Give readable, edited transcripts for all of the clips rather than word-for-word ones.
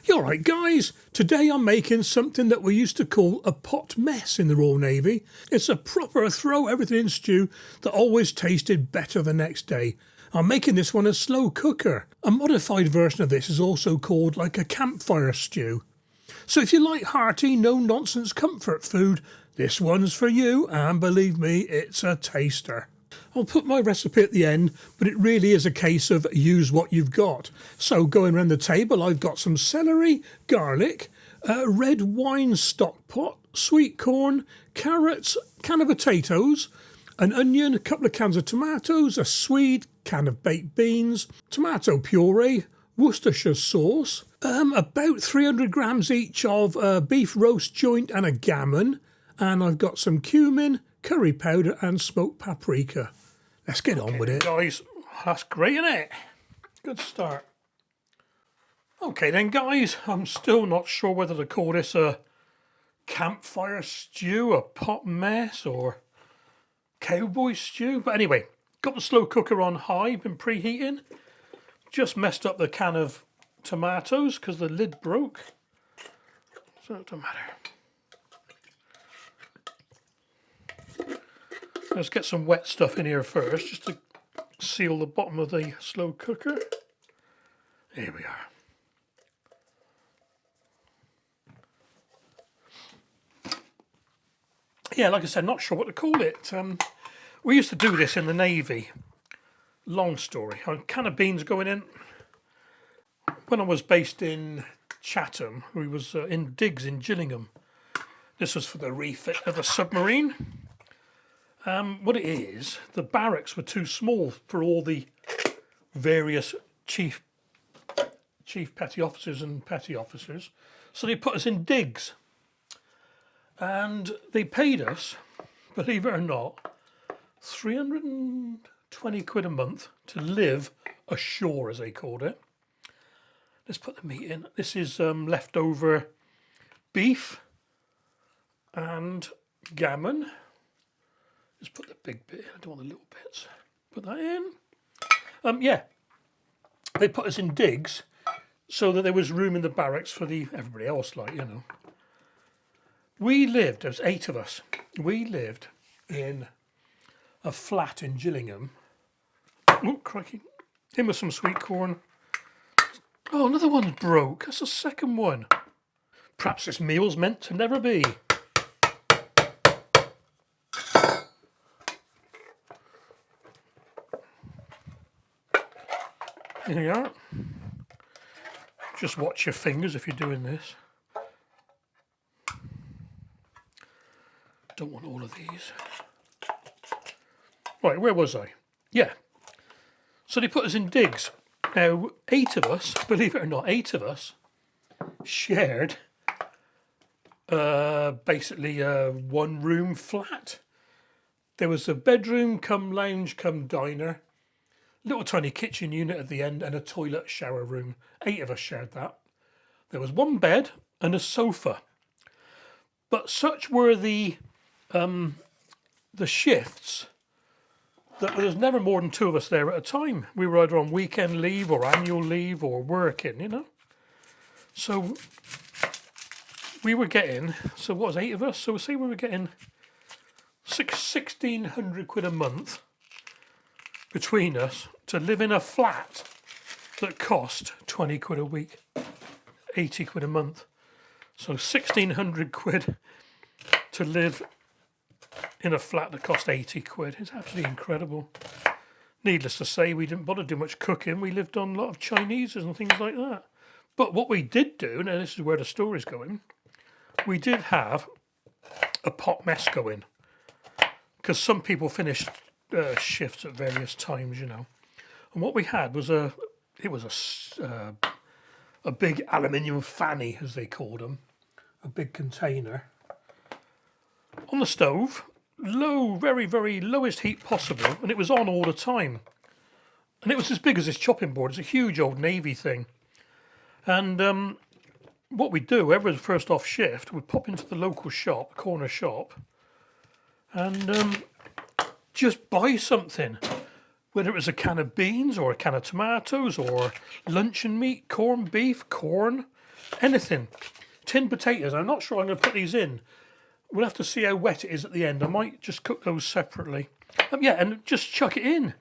You alright guys? Today I'm making something that we used to call a pot mess in the Royal Navy. It's a proper throw everything in stew that always tasted better the next day. I'm making this one a slow cooker. A modified version of this is also called like a campfire stew. So if you like hearty, no-nonsense comfort food, this one's for you, and believe me, it's a taster. I'll put my recipe at the end, but it really is a case of use what you've got. So going around the table, I've got some celery, garlic, a red wine stock pot, sweet corn, carrots, can of potatoes, an onion, a couple of cans of tomatoes, a swede, can of baked beans, tomato puree, Worcestershire sauce, about 300 grams each of beef roast joint and a gammon, and I've got some cumin, curry powder and smoked paprika. Let's get on with it. Guys, that's great, isn't it? Good start. Okay then guys, I'm still not sure whether to call this a campfire stew, a pot mess or cowboy stew. But anyway, got the slow cooker on high, been preheating. Just messed up the can of tomatoes because the lid broke. So it doesn't matter. Let's get some wet stuff in here first, just to seal the bottom of the slow cooker. Here we are. Yeah, like I said, not sure what to call it. We used to do this in the Navy. Long story. A can of beans going in. When I was based in Chatham, we was in digs in Gillingham. This was for the refit of the submarine. What it is, the barracks were too small for all the various chief petty officers and petty officers, so they put us in digs, and they paid us, believe it or not, 320 quid a month to live ashore, as they called it. Let's put the meat in. This is leftover beef and gammon. Just put the big bit in, I don't want the little bits. Put that in. Yeah, they put us in digs so that there was room in the barracks for everybody else, like, you know. We lived, there was 8 of us, we lived in a flat in Gillingham. Oh, crikey. In with some sweet corn. Oh, another one broke. That's the second one. Perhaps this meal's meant to never be. Here you are. Just watch your fingers if you're doing this. Don't want all of these. Right, where was I? Yeah. So they put us in digs. Now, 8 of us, believe it or not, 8 of us shared basically a one-room flat. There was a bedroom, come lounge, come diner, little tiny kitchen unit at the end, and a toilet shower room. 8 of us shared that. There was one bed and a sofa. But such were the shifts that there was never more than 2 of us there at a time. We were either on weekend leave or annual leave or working, you know. So we were getting, so what was 8 of us? So say we were getting 1,600 quid a month between us to live in a flat that cost 20 quid a week, 80 quid a month. So 1,600 quid to live in a flat that cost 80 quid. It's absolutely incredible. Needless to say, we didn't bother do much cooking. We lived on a lot of Chineses and things like that. But what we did do, now this is where the story's going, we did have a pot mess going. Because some people finished shifts at various times, you know. And what we had was a big aluminium fanny, as they called them, a big container on the stove, low, very, very lowest heat possible, and it was on all the time. And it was as big as this chopping board. It's a huge old Navy thing. And what we'd do, whoever was first off shift, would pop into the local shop, corner shop, and just buy something. Whether it was a can of beans or a can of tomatoes or luncheon meat, corned beef, corn, anything. Tinned potatoes, I'm not sure I'm going to put these in. We'll have to see how wet it is at the end. I might just cook those separately. Yeah, and just chuck it in.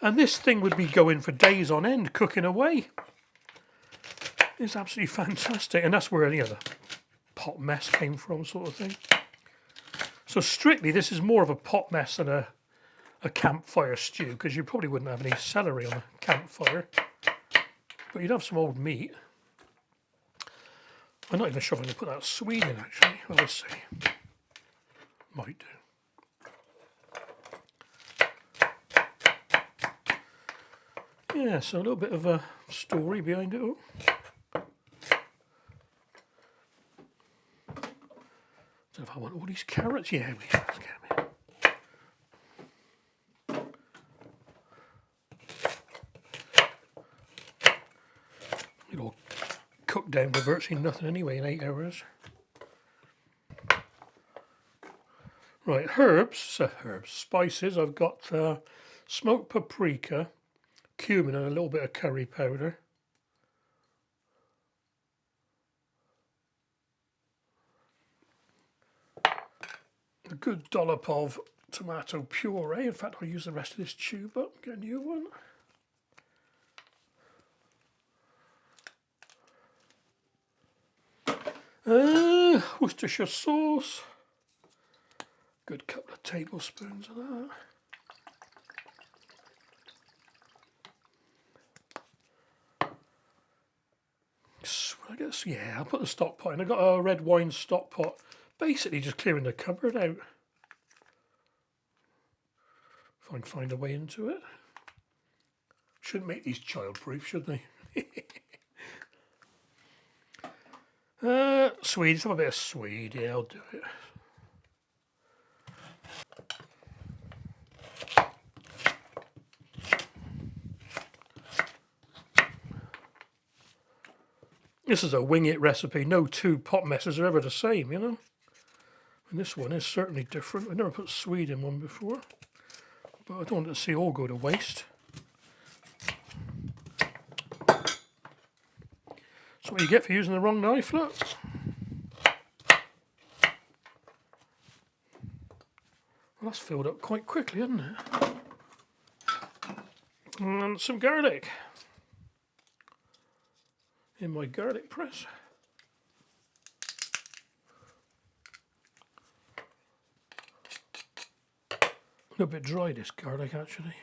And this thing would be going for days on end, cooking away. It's absolutely fantastic. And that's where the other pot mess came from, sort of thing. So strictly, this is more of a pot mess than a campfire stew, because you probably wouldn't have any celery on a campfire. But you'd have some old meat. I'm not even sure if I'm going to put that Swede in, actually. Well, let's see. Might do. Yeah, so a little bit of a story behind it all. Don't know if I want all these carrots. Yeah, we have. It'll cook down to virtually nothing anyway in 8 hours. Right, spices. I've got smoked paprika, cumin and a little bit of curry powder. A good dollop of tomato puree. In fact, I'll use the rest of this tube up, get a new one. Worcestershire sauce. Good couple of tablespoons of that. I guess, yeah, I'll put the stock pot in. I've got a red wine stock pot. Basically just clearing the cupboard out. If I can find a way into it. Shouldn't make these childproof, should they? Swede, let's have a bit of Swede. Yeah, I'll do it. This is a wing it recipe. No two pot messes are ever the same, you know. And this one is certainly different. I've never put Swede in one before. But I don't want it to see all go to waste. That's what you get for using the wrong knife, look. Well, that's filled up quite quickly, hasn't it? And some garlic. In my garlic press. A little bit dry, this garlic, actually.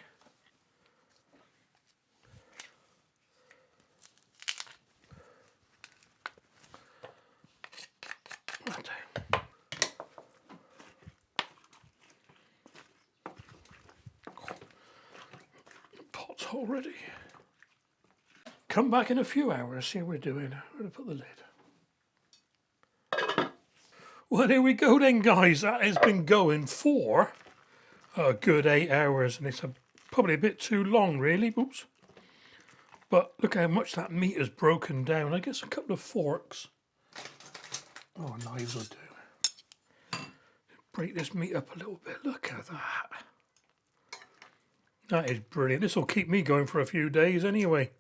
Pot's already. Come back in a few hours, see how we're doing. I'm going to put the lid. Well, here we go then, guys. That has been going for a good 8 hours, and it's probably a bit too long, really. Oops. But look how much that meat has broken down. I guess a couple of forks. Oh, knives will do. Break this meat up a little bit. Look at that. That is brilliant. This will keep me going for a few days anyway.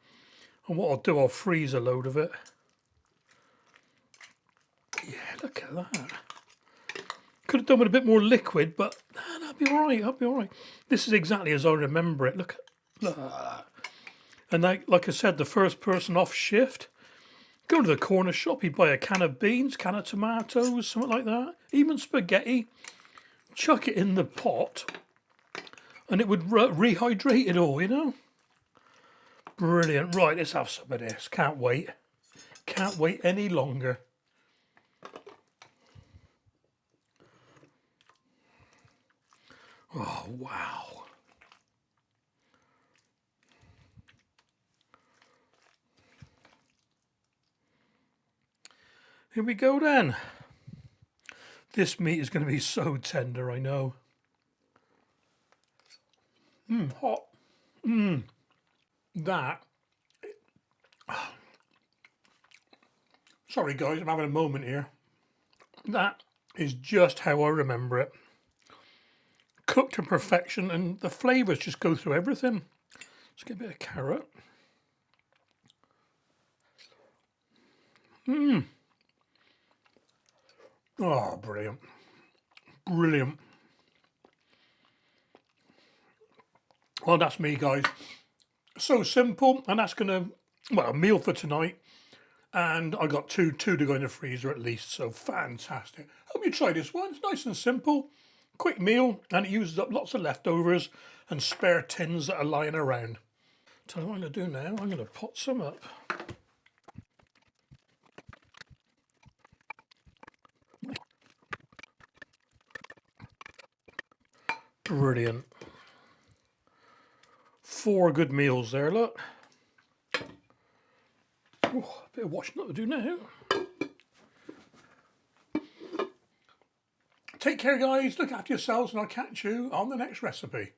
And what I'll do, I'll freeze a load of it. Yeah, look at that. Could have done with a bit more liquid, but that'll be all right. That'll be all right. This is exactly as I remember it. Look at that. And like I said, the first person off shift, go to the corner shop, he'd buy a can of beans, can of tomatoes, something like that. Even spaghetti. Chuck it in the pot, and it would rehydrate it all, you know. Brilliant. Right, let's have some of this. Can't wait. Can't wait any longer. Oh, wow. Here we go then. This meat is going to be so tender, I know. Hot. That. Sorry guys, I'm having a moment here. That is just how I remember it. Cooked to perfection, and the flavours just go through everything. Let's get a bit of carrot. Oh, brilliant. Brilliant. Well, that's me, guys. So simple, and that's gonna, well, a meal for tonight. And I got two to go in the freezer at least, so fantastic. Hope you try this one. It's nice and simple, quick meal, and it uses up lots of leftovers and spare tins that are lying around. So what I'm going to do now, I'm going to pot some up. Brilliant. 4 good meals there, look. Oh, a bit of washing up to do now. Take care, guys. Look after yourselves, and I'll catch you on the next recipe.